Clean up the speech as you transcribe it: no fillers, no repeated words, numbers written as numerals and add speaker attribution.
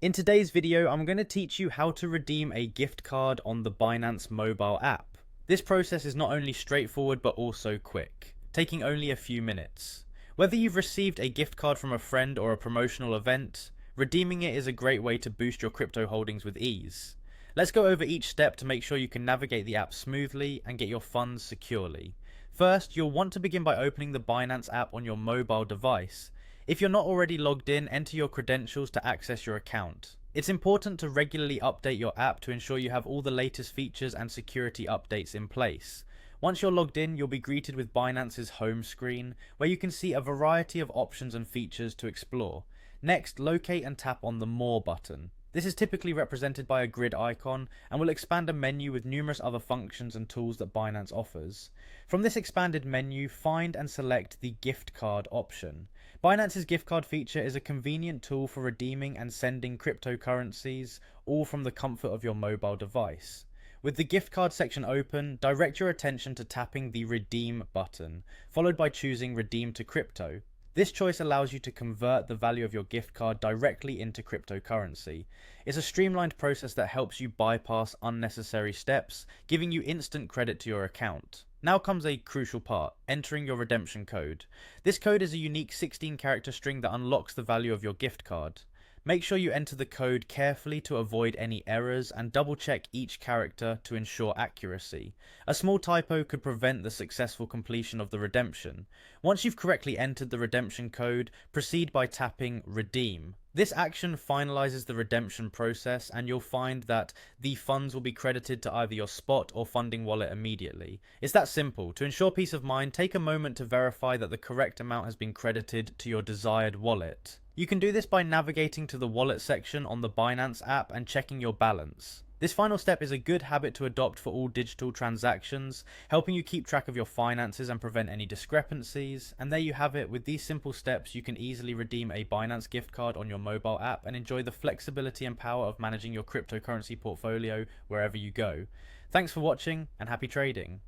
Speaker 1: In today's video, I'm going to teach you how to redeem a gift card on the Binance mobile app. This process is not only straightforward but also quick, taking only a few minutes. Whether you've received a gift card from a friend or a promotional event, redeeming it is a great way to boost your crypto holdings with ease. Let's go over each step to make sure you can navigate the app smoothly and get your funds securely. First, you'll want to begin by opening the Binance app on your mobile device. If you're not already logged in, enter your credentials to access your account. It's important to regularly update your app to ensure you have all the latest features and security updates in place. Once you're logged in, you'll be greeted with Binance's home screen, where you can see a variety of options and features to explore. Next, locate and tap on the More button. This is typically represented by a grid icon and will expand a menu with numerous other functions and tools that Binance offers. From this expanded menu, find and select the gift card option. Binance's gift card feature is a convenient tool for redeeming and sending cryptocurrencies, all from the comfort of your mobile device. With the gift card section open, direct your attention to tapping the Redeem button, followed by choosing Redeem to Crypto. This choice allows you to convert the value of your gift card directly into cryptocurrency. It's a streamlined process that helps you bypass unnecessary steps, giving you instant credit to your account. Now comes a crucial part, entering your redemption code. This code is a unique 16-character string that unlocks the value of your gift card. Make sure you enter the code carefully to avoid any errors and double check each character to ensure accuracy. A small typo could prevent the successful completion of the redemption. Once you've correctly entered the redemption code, proceed by tapping Redeem. This action finalizes the redemption process, and you'll find that the funds will be credited to either your spot or funding wallet immediately. It's that simple. To ensure peace of mind, take a moment to verify that the correct amount has been credited to your desired wallet. You can do this by navigating to the wallet section on the Binance app and checking your balance. This final step is a good habit to adopt for all digital transactions, helping you keep track of your finances and prevent any discrepancies. And there you have it. With these simple steps, you can easily redeem a Binance gift card on your mobile app and enjoy the flexibility and power of managing your cryptocurrency portfolio wherever you go. Thanks for watching and happy trading.